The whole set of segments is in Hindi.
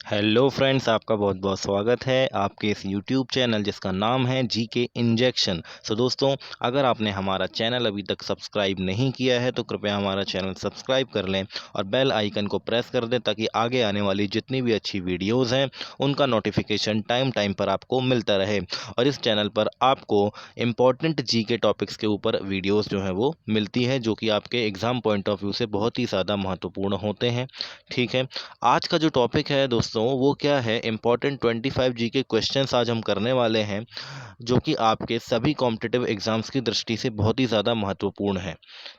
हेलो फ्रेंड्स, आपका बहुत बहुत स्वागत है आपके इस यूट्यूब चैनल जिसका नाम है जीके इंजेक्शन। सो दोस्तों, अगर आपने हमारा चैनल अभी तक सब्सक्राइब नहीं किया है तो कृपया हमारा चैनल सब्सक्राइब कर लें और बेल आइकन को प्रेस कर दें ताकि आगे आने वाली जितनी भी अच्छी वीडियोस हैं उनका नोटिफिकेशन टाइम टाइम पर आपको मिलता रहे। और इस चैनल पर आपको इम्पॉर्टेंट जीके टॉपिक्स के ऊपर वीडियोज़ जो हैं वो मिलती है, जो कि आपके एग्ज़ाम पॉइंट ऑफ व्यू से बहुत ही ज़्यादा महत्वपूर्ण होते हैं। ठीक है, आज का जो टॉपिक है दोस्तों वो क्या है, इम्पॉर्टेंट 25 जी के क्वेश्चंस आज हम करने वाले हैं, जो कि आपके सभी कॉम्पिटिटिव एग्जाम्स की दृष्टि से बहुत ही ज़्यादा महत्वपूर्ण है।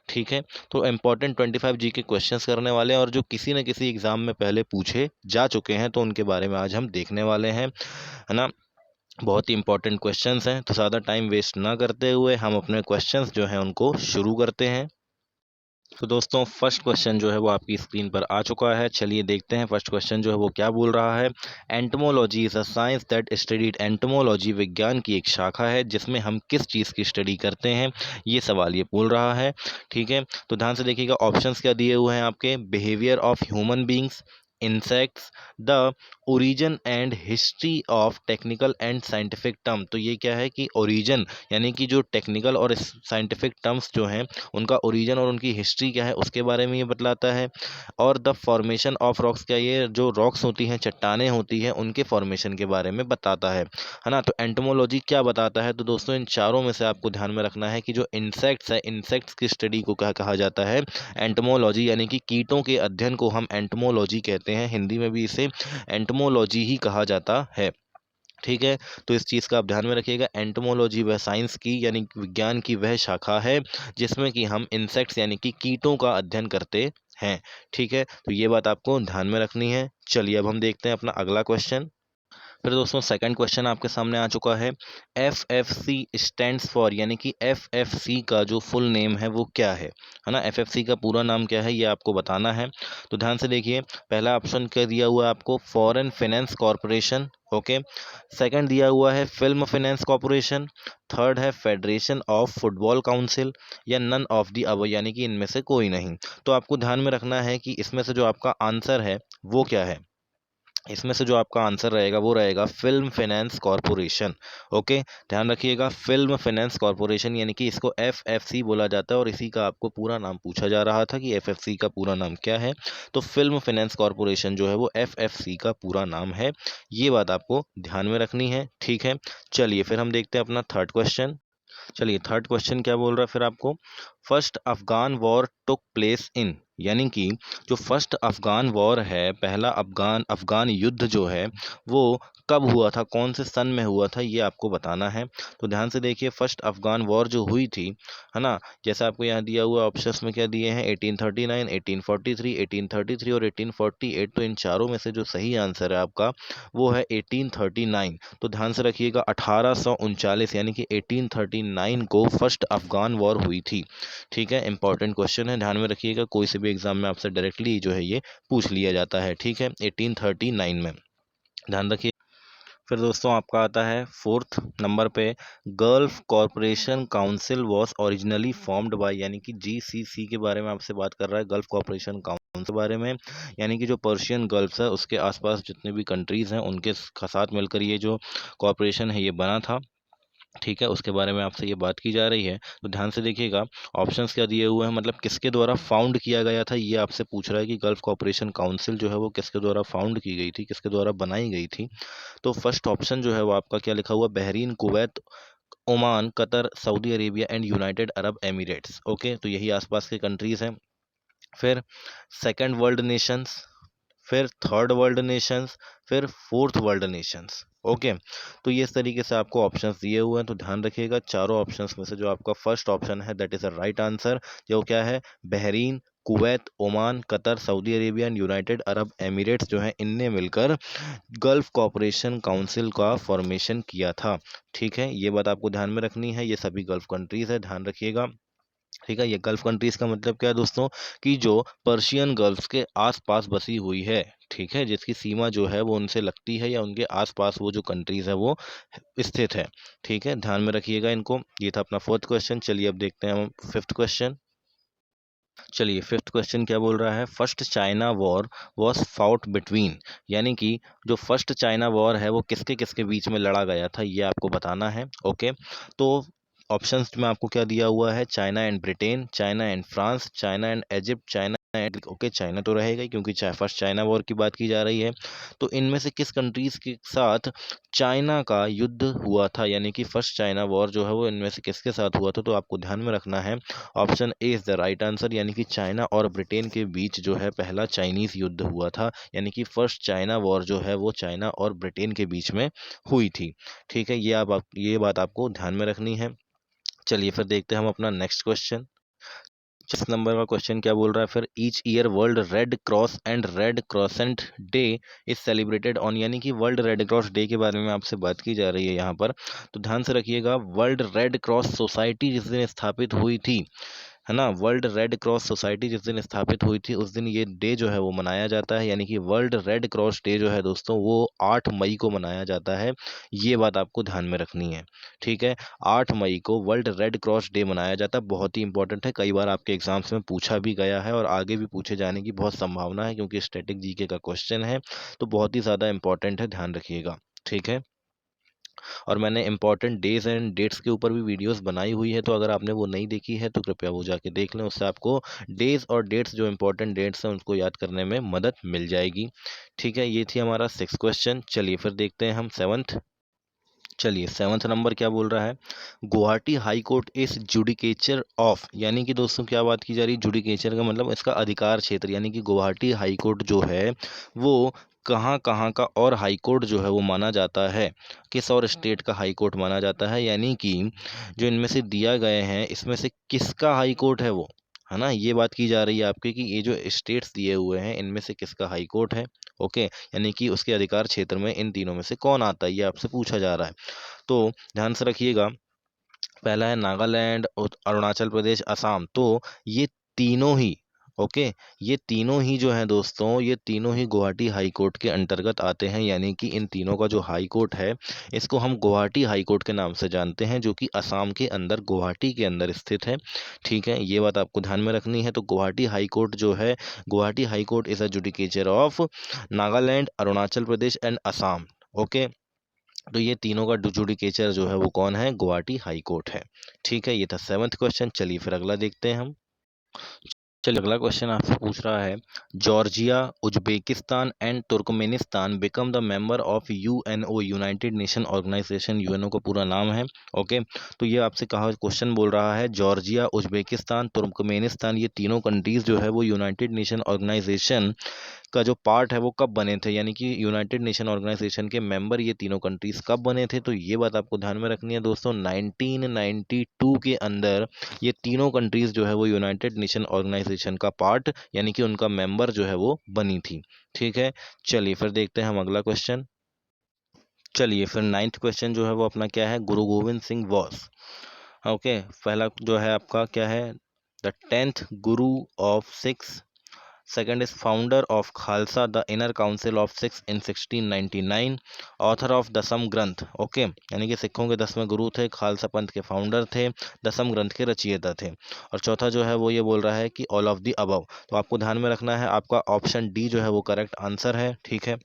ठीक है, तो इम्पॉर्टेंट 25 जी के क्वेश्चंस करने वाले हैं और जो किसी न किसी एग्ज़ाम में पहले पूछे जा चुके हैं तो उनके बारे में आज हम देखने वाले हैं, है ना। बहुत ही इंपॉर्टेंट क्वेश्चंस हैं, तो ज़्यादा टाइम वेस्ट ना करते हुए हम अपने क्वेश्चंस जो हैं उनको शुरू करते हैं। तो दोस्तों, फर्स्ट क्वेश्चन जो है वो आपकी स्क्रीन पर आ चुका है। चलिए देखते हैं फर्स्ट क्वेश्चन जो है वो क्या बोल रहा है। Entomology is a science that studied, entomology विज्ञान की एक शाखा है जिसमें हम किस चीज़ की स्टडी करते हैं, ये सवाल ये बोल रहा है। ठीक है, तो ध्यान से देखिएगा, ऑप्शंस क्या दिए हुए हैं आपके। Behaviour of human beings, insects, the origin and history of technical and scientific term. तो ये क्या है कि ओरिजिन यानी कि जो टेक्निकल और साइंटिफिक टर्म्स जो हैं उनका ओरिजिन और उनकी हिस्ट्री क्या है उसके बारे में ये बतलाता है। और द फॉर्मेशन ऑफ रॉक्स, क्या ये जो रॉक्स होती हैं, चट्टानें होती हैं, उनके फॉर्मेशन के बारे में बताता है ना। तो एंटोमोलॉजी क्या बताता है, तो दोस्तों इन चारों में से आपको ध्यान में रखना है कि जो इंसेक्ट्स है, इंसेक्ट्स की स्टडी को क्या कहा जाता है, एंटोमोलॉजी, यानी कि कीटों के अध्ययन को हम एंटोमोलॉजी कहते हैं। हिंदी में भी इसे एंटोमोलॉजी ही कहा जाता है। ठीक है, तो इस चीज़ का आप ध्यान में रखिएगा। एंटोमोलॉजी वह साइंस की यानी विज्ञान की वह शाखा है जिसमें कि हम इंसेक्ट्स यानी कि कीटों का अध्ययन करते हैं। ठीक है, तो ये बात आपको ध्यान में रखनी है। चलिए अब हम देखते हैं अपना अगला क्वेश्चन। फिर दोस्तों, सेकंड क्वेश्चन आपके सामने आ चुका है। FFC स्टैंड्स फॉर, यानी कि FFC का जो फुल नेम है वो क्या है ना। FFC का पूरा नाम क्या है ये आपको बताना है। तो ध्यान से देखिए, पहला ऑप्शन क्या दिया हुआ है आपको, foreign finance corporation. Okay, second दिया हुआ है फिल्म फाइनेंस कॉरपोरेशन। थर्ड है फेडरेशन ऑफ फुटबॉल काउंसिल, या नन ऑफ दी अबव, यानी कि इनमें से कोई नहीं। तो आपको ध्यान में रखना है कि इसमें से जो आपका आंसर है वो क्या है। इसमें से जो आपका आंसर रहेगा वो रहेगा फिल्म फाइनेंस कॉरपोरेशन। ओके, ध्यान रखिएगा, फिल्म फाइनेंस कॉरपोरेशन, यानी कि इसको FFC बोला जाता है और इसी का आपको पूरा नाम पूछा जा रहा था कि FFC का पूरा नाम क्या है। तो फिल्म फाइनेंस कॉरपोरेशन जो है वो FFC का पूरा नाम है। ये बात आपको ध्यान में रखनी है। ठीक है, चलिए फिर हम देखते हैं अपना थर्ड क्वेश्चन। चलिए थर्ड क्वेश्चन क्या बोल रहा है फिर आपको। First Afghan war took place in, यानी कि जो फर्स्ट अफगान वॉर है, पहला अफगान अफगान युद्ध जो है वो कब हुआ था, कौन से सन में हुआ था, ये आपको बताना है। तो ध्यान से देखिए, फर्स्ट अफगान वॉर जो हुई थी, है ना, जैसा आपको यहाँ दिया हुआ ऑप्शंस में क्या दिए हैं, 1839, 1843, 1833 और 1848। तो इन चारों में से जो सही आंसर है आपका वो है 1839। तो ध्यान से रखिएगा, 1839 यानी कि 1839 को फर्स्ट अफगान वॉर हुई थी। ठीक है, इंपॉर्टेंट क्वेश्चन है, ध्यान में रखिएगा, कोई से भी एग्जाम में आपसे डायरेक्टली जो है ये पूछ लिया जाता है। ठीक है, 1839 में, ध्यान रखिए। फिर दोस्तों आपका आता है फोर्थ नंबर पे, gulf corporation council was originally formed by, यानी कि GCC के बारे में आपसे बात कर रहा है, गल्फ कॉरपोरेशन काउंसिल के बारे में। यानी कि जो पर्शियन गल्फ है उसके आसपास जितने भी कंट्रीज़ हैं उनके साथ मिलकर ये जो कॉरपोरेशन है ये बना था। ठीक है, उसके बारे में आपसे ये बात की जा रही है। तो ध्यान से देखिएगा, ऑप्शंस क्या दिए हुए हैं, मतलब किसके द्वारा फाउंड किया गया था, ये आपसे पूछ रहा है कि गल्फ कॉरपोरेशन काउंसिल जो है वो किसके द्वारा फाउंड की गई थी, किसके द्वारा बनाई गई थी। तो फर्स्ट ऑप्शन जो है वो आपका क्या लिखा हुआ, Bahrain, Kuwait, Oman, Qatar, Saudi Arabia and United Arab Emirates. Okay, तो यही आसपास के कंट्रीज़ हैं। फिर सेकंड वर्ल्ड नेशंस, फिर थर्ड वर्ल्ड नेशंस, फिर फोर्थ वर्ल्ड नेशंस। ओके, तो ये इस तरीके से आपको ऑप्शंस दिए हुए हैं, तो ध्यान रखिएगा, चारों ऑप्शंस में से जो आपका फर्स्ट ऑप्शन है that is a right answer, जो क्या है, Bahrain, Kuwait, Oman, Qatar, Saudi Arabia and United Arab Emirates जो है इनने मिलकर गल्फ कॉरपोरेशन काउंसिल का फॉर्मेशन किया था। ठीक है, ये बात आपको ध्यान में रखनी है, ये सभी गल्फ कंट्रीज है, ध्यान रखिएगा। ठीक है, ये गल्फ कंट्रीज का मतलब क्या है दोस्तों, कि जो पर्शियन गल्फ के आसपास बसी हुई है। ठीक है, जिसकी सीमा जो है वो उनसे लगती है या उनके आसपास वो जो कंट्रीज है वो स्थित है। ठीक है, ध्यान में रखिएगा इनको। ये था अपना फोर्थ क्वेश्चन। चलिए अब देखते हैं हम फिफ्थ क्वेश्चन। चलिए फिफ्थ क्वेश्चन क्या बोल रहा है, first China war was fought between, यानी कि जो फर्स्ट चाइना वॉर है वो किसके किसके बीच में लड़ा गया था, ये आपको बताना है। ओके, तो ऑप्शंस में आपको क्या दिया हुआ है, China and Britain, China and France, China and Egypt, China and, okay China तो रहेगा ही क्योंकि फर्स्ट चाइना वॉर की बात की जा रही है। तो इनमें से किस कंट्रीज के साथ चाइना का युद्ध हुआ था, यानी कि फर्स्ट चाइना वॉर जो है वो इनमें से किसके साथ हुआ था, तो आपको ध्यान में रखना है option A is the right answer, यानी कि चाइना और ब्रिटेन के बीच जो है पहला चाइनीज़ युद्ध हुआ था, यानी कि फर्स्ट चाइना वॉर जो है वो चाइना और ब्रिटेन के बीच में हुई थी। ठीक है, ये बात आपको ध्यान में रखनी है। चलिए फिर देखते हैं हम अपना नेक्स्ट क्वेश्चन। 6 नंबर का क्वेश्चन क्या बोल रहा है फिर, each year World Red Cross and Red Crescent Day is celebrated on, यानी कि वर्ल्ड रेड क्रॉस डे के बारे में आपसे बात की जा रही है यहाँ पर। तो ध्यान से रखिएगा, वर्ल्ड रेड क्रॉस सोसाइटी जिस दिन स्थापित हुई थी, है ना, वर्ल्ड रेड क्रॉस सोसाइटी जिस दिन स्थापित हुई थी उस दिन ये डे जो है वो मनाया जाता है, यानी कि वर्ल्ड रेड क्रॉस डे जो है दोस्तों वो 8 मई को मनाया जाता है। ये बात आपको ध्यान में रखनी है। ठीक है, 8 मई को वर्ल्ड रेड क्रॉस डे मनाया जाता है, बहुत ही इंपॉर्टेंट है, कई बार आपके एग्जाम्स में पूछा भी गया है और आगे भी पूछे जाने की बहुत संभावना है क्योंकि स्टैटिक जीके का क्वेश्चन है, तो बहुत ही ज़्यादा इंपॉर्टेंट है, ध्यान रखिएगा। ठीक है, और मैंने इंपॉर्टेंट डेज एंड डेट्स के ऊपर भी वीडियोस बनाई हुई है, तो अगर आपने वो नहीं देखी है तो कृपया वो जाके देख लें, उससे आपको डेज और डेट्स, जो इंपॉर्टेंट डेट्स हैं उनको याद करने में मदद मिल जाएगी। ठीक है, ये थी हमारा 6 क्वेश्चन। चलिए फिर देखते हैं हम 7th। चलिए 7th नंबर क्या बोल रहा है, गुवाहाटी हाई कोर्ट इस जुडिकेचर ऑफ, यानी कि दोस्तों क्या बात की जा रही है, जुडिकेचर का मतलब इसका अधिकार क्षेत्र, यानी कि गुवाहाटी हाई कोर्ट जो है वो कहाँ कहाँ का और हाई कोर्ट जो है वो माना जाता है, किस और स्टेट का हाई कोर्ट माना जाता है, यानी कि जो इनमें से दिया गए हैं इसमें से किसका हाई कोर्ट है वो, है ना, ये बात की जा रही है आपके कि ये जो स्टेट्स दिए हुए हैं इनमें से किसका हाई कोर्ट है। ओके, यानी कि उसके अधिकार क्षेत्र में इन तीनों में से कौन आता है, ये आपसे पूछा जा रहा है। तो ध्यान से रखिएगा, पहला है नागालैंड, अरुणाचल प्रदेश, असम। तो ये तीनों ही, ओके, ये तीनों ही जो हैं दोस्तों, ये तीनों ही गुवाहाटी हाई कोर्ट के अंतर्गत आते हैं, यानी कि इन तीनों का जो हाई कोर्ट है इसको हम गुवाहाटी हाई कोर्ट के नाम से जानते हैं, जो कि असम के अंदर गुवाहाटी के अंदर स्थित है। ठीक है, ये बात आपको ध्यान में रखनी है। तो गुवाहाटी हाई कोर्ट जो है, Guwahati high court is a judicature of Nagaland, Arunachal Pradesh and Assam. Okay, तो ये तीनों का जुडिकेचर जो है वो कौन है, गुवाहाटी हाई कोर्ट है। ठीक है, ये था 7th क्वेश्चन। चलिए फिर अगला देखते हैं हम। चलिए अगला क्वेश्चन आपसे पूछ रहा है, Georgia, Uzbekistan and Turkmenistan become the member of UNO, United Nation Organization, UNO का पूरा नाम है। ओके, तो ये आपसे कहा क्वेश्चन बोल रहा है, जॉर्जिया, उज्बेकिस्तान, तुर्कमेनिस्तान, ये तीनों कंट्रीज जो है वो यूनाइटेड नेशन ऑर्गेनाइजेशन का जो पार्ट है वो कब बने थे, यानी कि यूनाइटेड नेशन ऑर्गेनाइजेशन के मेंबर ये तीनों कंट्रीज कब बने थे, तो ये बात आपको ध्यान में रखनी है दोस्तों, 1992 के अंदर ये तीनों कंट्रीज जो है वो यूनाइटेड नेशन ऑर्गेनाइजेशन का पार्ट, यानी कि उनका मेंबर जो है वो बनी थी। ठीक है, चलिए फिर देखते हैं हम अगला क्वेश्चन। चलिए फिर 9th क्वेश्चन जो है वो अपना क्या है, गुरु गोविंद सिंह वॉस, ओके, पहला जो है आपका क्या है, the 10th Guru of six, second is founder of Khalsa, the inner council of six in 1699, author of दसम ग्रंथ, ओके, यानी कि सिखों के 10वें गुरु थे, खालसा पंथ के फाउंडर थे, दसम ग्रंथ के रचयिता थे। और चौथा जो है वो ये बोल रहा है कि ऑल ऑफ द अबव। तो आपको ध्यान में रखना है, आपका ऑप्शन डी जो है वो करेक्ट आंसर है। ठीक है,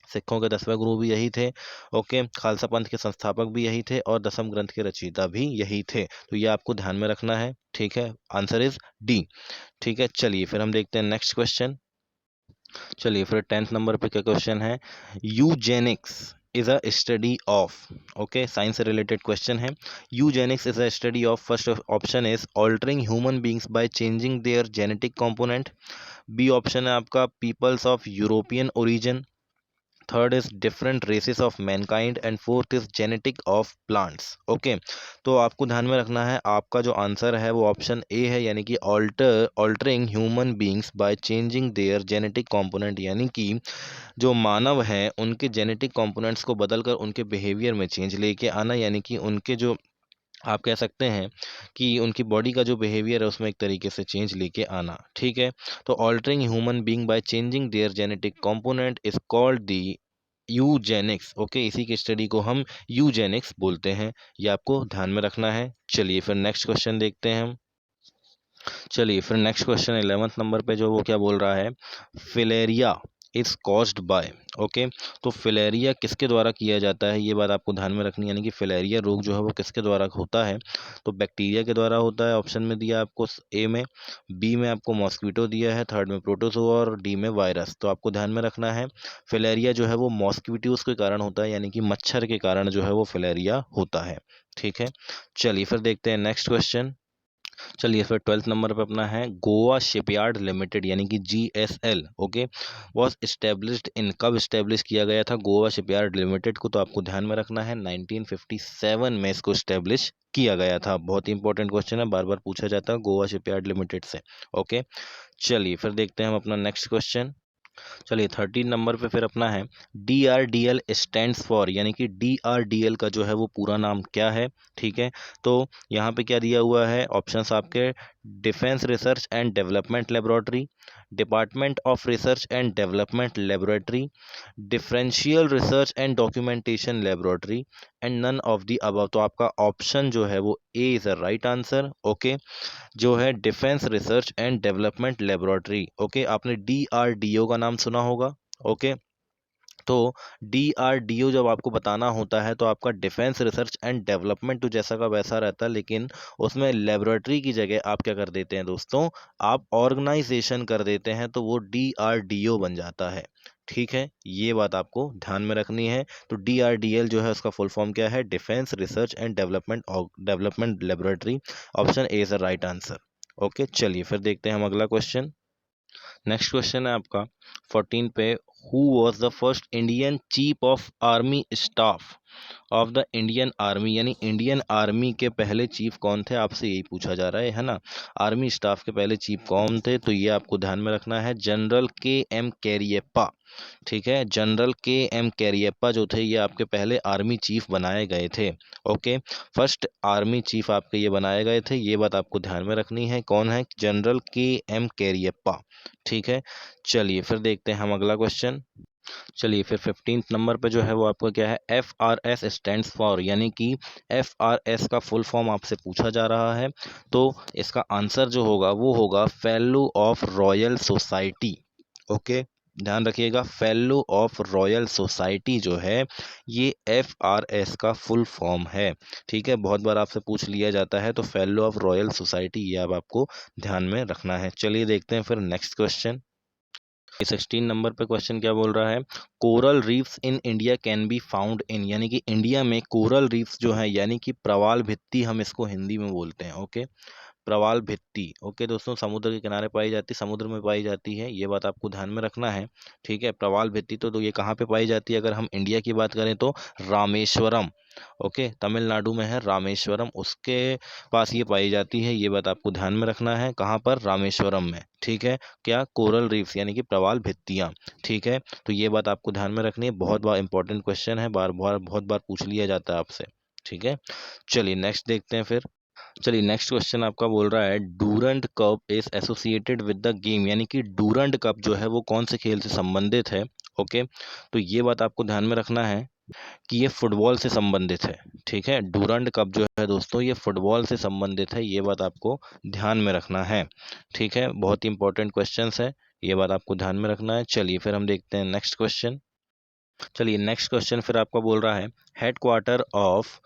सिखों के 10वें गुरु भी यही थे, ओके, खालसा पंथ के संस्थापक भी यही थे और दसम ग्रंथ के रचयिता भी यही थे, तो ये आपको ध्यान में रखना है। ठीक है, आंसर इज डी। ठीक है, चलिए फिर हम देखते हैं नेक्स्ट क्वेश्चन। चलिए फिर 10th नंबर पे क्या क्वेश्चन है, eugenics is a study of, okay, science से रिलेटेड क्वेश्चन है, eugenics is a study of, first option is altering human beings by changing their genetic component, B option है आपका peoples of European origin, third is different races of mankind and fourth is genetic of plants. Okay, तो आपको ध्यान में रखना है, आपका जो आंसर है वो ऑप्शन ए है, यानी कि altering human beings by changing their genetic component, यानी कि जो मानव हैं उनके जेनेटिक कंपोनेंट्स को बदलकर उनके बिहेवियर में चेंज लेके आना, यानी कि उनके जो, आप कह सकते हैं कि उनकी बॉडी का जो बिहेवियर है उसमें एक तरीके से चेंज लेके आना। ठीक है, तो altering human being bye changing their genetic component is called the Eugenix. Okay, इसी की स्टडी को हम यूजेनिक्स बोलते हैं, ये आपको ध्यान में रखना है। चलिए फिर नेक्स्ट क्वेश्चन देखते हैं हम। चलिए फिर नेक्स्ट क्वेश्चन 11th नंबर पे जो वो क्या बोल रहा है, filaria is caused by. Okay, तो फिलेरिया किसके द्वारा किया जाता है, ये बात आपको ध्यान में रखनी है, यानी कि फिलेरिया रोग जो है वो किसके द्वारा होता है, तो बैक्टीरिया के द्वारा होता है, ऑप्शन में दिया आपको ए में, बी में आपको मॉस्क्वीटो दिया है, थर्ड में प्रोटोजोआ और डी में वायरस। तो आपको ध्यान में रखना है फिलेरिया जो है वो मॉस्क्वीटोज के कारण होता है, यानी कि मच्छर के कारण जो है वो फिलेरिया होता है। ठीक है, चलिए फिर देखते हैं नेक्स्ट क्वेश्चन। चलिए फिर 12th नंबर पे अपना है गोवा शिपयार्ड लिमिटेड यानी कि GSL। Okay, was established in, कब इस्टेब्लिश किया गया था गोवा शिपयार्ड लिमिटेड को, तो आपको ध्यान में रखना है 1957 में इसको इस्टेब्लिश किया गया था। बहुत ही इंपॉर्टेंट क्वेश्चन है, बार बार पूछा जाता है गोवा शिपयार्ड लिमिटेड से। ओके, चलिए फिर देखते हैं हम अपना नेक्स्ट क्वेश्चन। चलिए 13 नंबर पे फिर अपना है DRDL स्टैंड्स फॉर, यानी कि DRDL का जो है वो पूरा नाम क्या है। ठीक है, तो यहाँ पे क्या दिया हुआ है, ऑप्शंस आपके, defence research and development laboratory, department of research and development laboratory, differential research and documentation laboratory and none of the above. तो आपका ऑप्शन जो है वो A is a right answer. Okay, जो है defence research and development laboratory. Okay, आपने DRDO का नाम सुना होगा। ओके, तो DRDO जब आपको बताना होता है तो आपका डिफेंस रिसर्च एंड डेवलपमेंट तो जैसा का वैसा रहता है, लेकिन उसमें लेबोरेटरी की जगह आप क्या कर देते हैं दोस्तों, आप ऑर्गेनाइजेशन कर देते हैं, तो वो DRDO बन जाता है। ठीक है, ये बात आपको ध्यान में रखनी है। तो DRDL जो है उसका फुल फॉर्म क्या है, defence research and development laboratory. Option A is the right answer. Okay, चलिए फिर देखते हैं हम अगला क्वेश्चन। नेक्स्ट क्वेश्चन है आपका 14 पे, who was the first Indian chief of army staff of the Indian army, यानी इंडियन आर्मी के पहले चीफ कौन थे, आपसे यही पूछा जा रहा है ना, आर्मी स्टाफ के पहले चीफ कौन थे, तो ये आपको ध्यान में रखना है, जनरल KM कैरियप्पा। ठीक है, जनरल KM कैरियप्पा जो थे ये आपके पहले आर्मी चीफ बनाए गए थे। ओके, फर्स्ट आर्मी चीफ आपके ये बनाए गए थे, ये बात आपको ध्यान में रखनी है, कौन है, जनरल KM कैरियप्पा। ठीक है, चलिए फिर देखते हैं हम अगला क्वेश्चन। चलिए फिर 15th नंबर पे जो है वो आपका क्या है, FRS स्टैंड्स फॉर, यानी कि FRS का फुल फॉर्म आपसे पूछा जा रहा है, तो इसका आंसर जो होगा वो होगा fellow of royal society. Okay, ध्यान रखिएगा, फेलो ऑफ रॉयल सोसाइटी जो है ये FRS का फुल फॉर्म है। ठीक है, बहुत बार आपसे पूछ लिया जाता है, तो फेलो ऑफ रॉयल सोसाइटी ये अब आपको ध्यान में रखना है। चलिए देखते हैं फिर नेक्स्ट क्वेश्चन। 16 नंबर पे क्वेश्चन क्या बोल रहा है, coral reefs in India can be found in, यानी कि इंडिया में कोरल रीफ्स जो है, यानी कि प्रवाल भित्ति हम इसको हिंदी में बोलते हैं। ओके, प्रवाल भित्ति। ओके दोस्तों, समुद्र के किनारे पाई जाती, समुद्र में पाई जाती है, ये बात आपको ध्यान में रखना है। ठीक है, प्रवाल भित्ति तो ये कहाँ पे पाई जाती है, अगर हम इंडिया की बात करें तो रामेश्वरम। ओके, तमिलनाडु में है रामेश्वरम, उसके पास ये पाई जाती है, ये बात आपको ध्यान में रखना है, कहाँ पर, रामेश्वरम में। ठीक है, क्या, कोरल रीफ्स यानी कि प्रवाल भित्तियाँ। ठीक है, तो ये बात आपको ध्यान में रखनी है, बहुत बार इंपॉर्टेंट क्वेश्चन है, बार बार बहुत बार पूछ लिया जाता है आपसे। ठीक है, चलिए नेक्स्ट देखते हैं फिर। चलिए नेक्स्ट क्वेश्चन आपका बोल रहा है, Durand cup is associated with the game, यानी कि डूरंड कप जो है वो कौन से खेल से संबंधित है। ओके, तो ये बात आपको ध्यान में रखना है कि ये फुटबॉल से संबंधित है। ठीक है, डूरंड कप जो है दोस्तों ये फुटबॉल से संबंधित है, ये बात आपको ध्यान में रखना है। ठीक है, बहुत ही इंपॉर्टेंट क्वेश्चंस है, ये बात आपको ध्यान में रखना है। चलिए फिर हम देखते हैं नेक्स्ट क्वेश्चन। चलिए नेक्स्ट क्वेश्चन फिर आपका बोल रहा है, headquarter of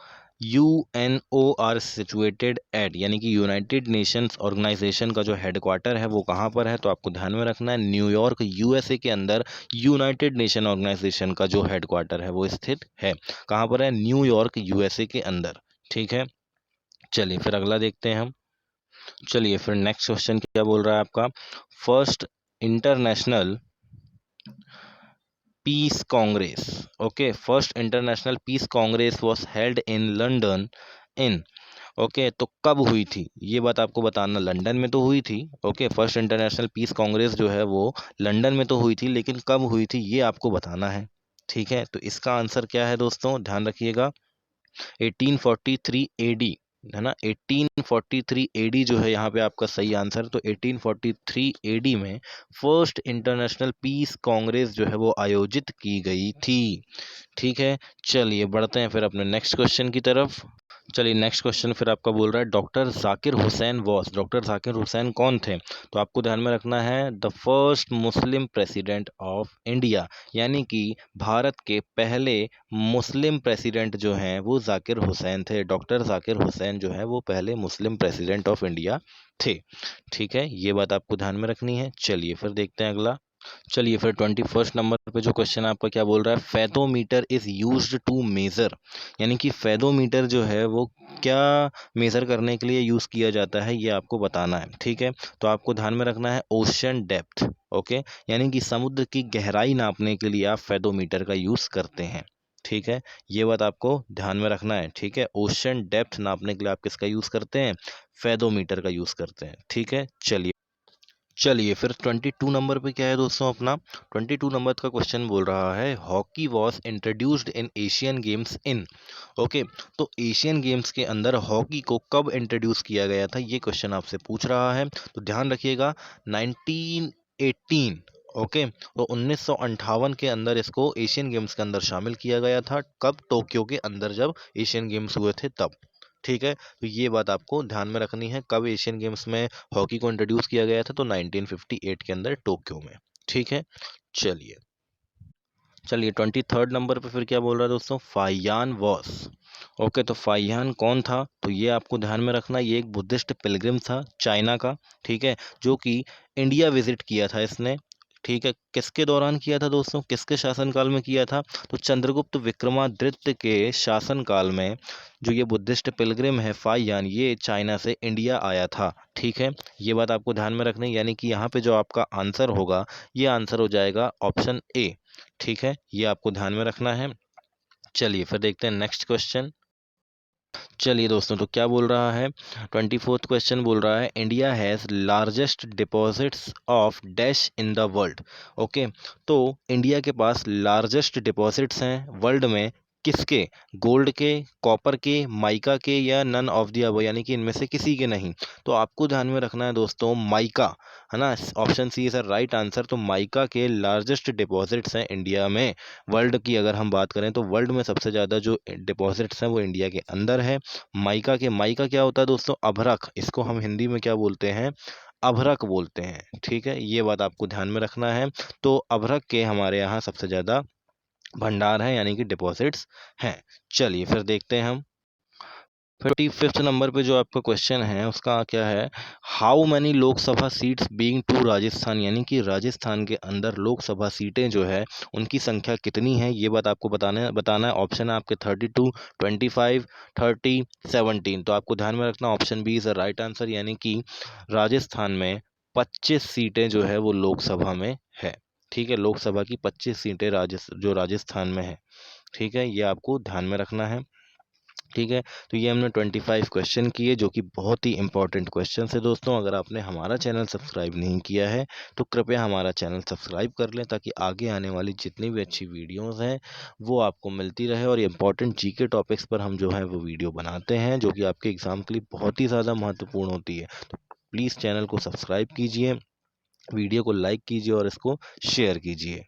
UNOR situated at, यानी कि यूनाइटेड नेशंस ऑर्गेनाइजेशन का जो हेडक्वार्टर है वो कहाँ पर है, तो आपको ध्यान में रखना है न्यूयॉर्क USA के अंदर यूनाइटेड नेशन ऑर्गेनाइजेशन का जो हेडक्वार्टर है वो स्थित है। कहाँ पर है, न्यूयॉर्क USA के अंदर। ठीक है, चलिए फिर अगला देखते हैं हम। चलिए फिर नेक्स्ट क्वेश्चन क्या बोल रहा है आपका, first international peace congress. Okay, first international peace congress was held in London in, okay, तो कब हुई थी ये बात आपको बताना, लंदन में तो हुई थी। Okay, first international peace congress जो है वो लंदन में तो हुई थी, लेकिन कब हुई थी ये आपको बताना है। ठीक है, तो इसका आंसर क्या है दोस्तों, ध्यान रखिएगा, 1843 AD है ना, 1843 AD जो है यहाँ पे आपका सही आंसर। तो 1843 AD में फर्स्ट इंटरनेशनल पीस कांग्रेस जो है वो आयोजित की गई थी। ठीक है, चलिए बढ़ते हैं फिर अपने नेक्स्ट क्वेश्चन की तरफ। चलिए नेक्स्ट क्वेश्चन फिर आपका बोल रहा है doctor Zakir Hussain was, doctor Zakir Hussain कौन थे? तो आपको ध्यान में रखना है the first Muslim president of India, यानी कि भारत के पहले मुस्लिम प्रेसिडेंट जो हैं वो जाकिर हुसैन थे। डॉक्टर जाकिर हुसैन जो है वो पहले मुस्लिम प्रेसिडेंट ऑफ इंडिया थे। ठीक है, ये बात आपको ध्यान में रखनी है। चलिए फिर देखते हैं अगला। चलिए फिर 21 नंबर पे जो क्वेश्चन आपका क्या बोल रहा है, fathometer is used to measure, यानी कि फेदोमीटर जो है वो क्या मेजर करने के लिए यूज किया जाता है, ये आपको बताना है। ठीक है, तो आपको ध्यान में रखना है ओशन डेप्थ। ओके, यानी कि समुद्र की गहराई नापने के लिए आप फेदोमीटर का यूज करते हैं। ठीक है, ये बात आपको ध्यान में रखना है। ठीक है, ओशन डेप्थ नापने के लिए आप किसका यूज करते हैं? फेदोमीटर का यूज करते हैं। ठीक है, चलिए फिर 22 नंबर पे क्या है दोस्तों अपना, 22 नंबर का क्वेश्चन बोल रहा है hockey was introduced in Asian games in. Okay, तो एशियन गेम्स के अंदर हॉकी को कब इंट्रोड्यूस किया गया था, ये क्वेश्चन आपसे पूछ रहा है। तो ध्यान रखिएगा 1918। ओके, तो 1958 के अंदर इसको एशियन गेम्स के अंदर शामिल किया गया था। कब? टोक्यो के अंदर जब एशियन गेम्स हुए थे तब। ठीक है, तो ये बात आपको ध्यान में रखनी है, कब एशियन गेम्स में हॉकी को इंट्रोड्यूस किया गया था, तो 1958 के अंदर टोक्यो में। ठीक है, चलिए चलिए 23 नंबर पे फिर क्या बोल रहा है दोस्तों, फाइयान वॉस। ओके, तो फाइयान कौन था? तो ये आपको ध्यान में रखना, ये एक बुद्धिस्ट पिलग्रिम था चाइना का। ठीक है, जो कि इंडिया विजिट किया था इसने। ठीक है, किसके दौरान किया था दोस्तों, किसके शासनकाल में किया था? तो चंद्रगुप्त विक्रमादित्य के शासनकाल में जो ये बुद्धिस्ट पिलग्रिम है फाइयान, ये चाइना से इंडिया आया था। ठीक है, ये बात आपको ध्यान में रखनी, यानी कि यहाँ पे जो आपका आंसर होगा, ये आंसर हो जाएगा ऑप्शन ए। ठीक है, ये आपको ध्यान में रखना है। चलिए फिर देखते हैं नेक्स्ट क्वेश्चन। चलिए दोस्तों, तो क्या बोल रहा है, 24th क्वेश्चन बोल रहा है India has largest deposits of dash in the world. Okay, तो इंडिया के पास लार्जेस्ट डिपॉजिट्स हैं वर्ल्ड में, किसके? गोल्ड के, कॉपर के, माइका के, या नन ऑफ द अबव, यानी कि इनमें से किसी के नहीं। तो आपको ध्यान में रखना है दोस्तों माइका, है ना, option C is right answer. तो माइका के लार्जेस्ट डिपॉजिट्स हैं इंडिया में। वर्ल्ड की अगर हम बात करें तो वर्ल्ड में सबसे ज़्यादा जो डिपॉजिट्स हैं वो इंडिया के अंदर है माइका के। माइका क्या होता है दोस्तों? अभ्रक, इसको हम हिंदी में क्या बोलते हैं? अभ्रक बोलते हैं। ठीक है, ये बात आपको ध्यान में रखना है। तो अभ्रक के हमारे यहाँ सबसे ज़्यादा भंडार है, यानी कि डिपॉजिट्स हैं। चलिए फिर देखते हैं हम 35th नंबर पे जो आपका क्वेश्चन है उसका क्या है, how many Lok Sabha seats being to Rajasthan, यानी कि राजस्थान के अंदर लोकसभा सीटें जो है उनकी संख्या कितनी है, ये बात आपको बताना है। ऑप्शन है आपके 32, 25, 30, 17। तो आपको ध्यान में रखना option B is the right answer, यानी कि राजस्थान में 25 सीटें जो है वो लोकसभा में है। ठीक है, लोकसभा की 25 सीटें जो राजस्थान में है। ठीक है, ये आपको ध्यान में रखना है। ठीक है, तो ये हमने 25 क्वेश्चन किए जो कि बहुत ही इंपॉर्टेंट क्वेश्चन है दोस्तों। अगर आपने हमारा चैनल सब्सक्राइब नहीं किया है तो कृपया हमारा चैनल सब्सक्राइब कर लें, ताकि आगे आने वाली जितनी भी अच्छी वीडियोस हैं वो आपको मिलती रहे। और इंपॉर्टेंट जीके टॉपिक्स पर हम जो है वो वीडियो बनाते हैं, जो कि आपके एग्ज़ाम के लिए बहुत ही ज़्यादा महत्वपूर्ण होती है। तो प्लीज़ चैनल को सब्सक्राइब कीजिए, वीडियो को लाइक कीजिए और इसको शेयर कीजिए।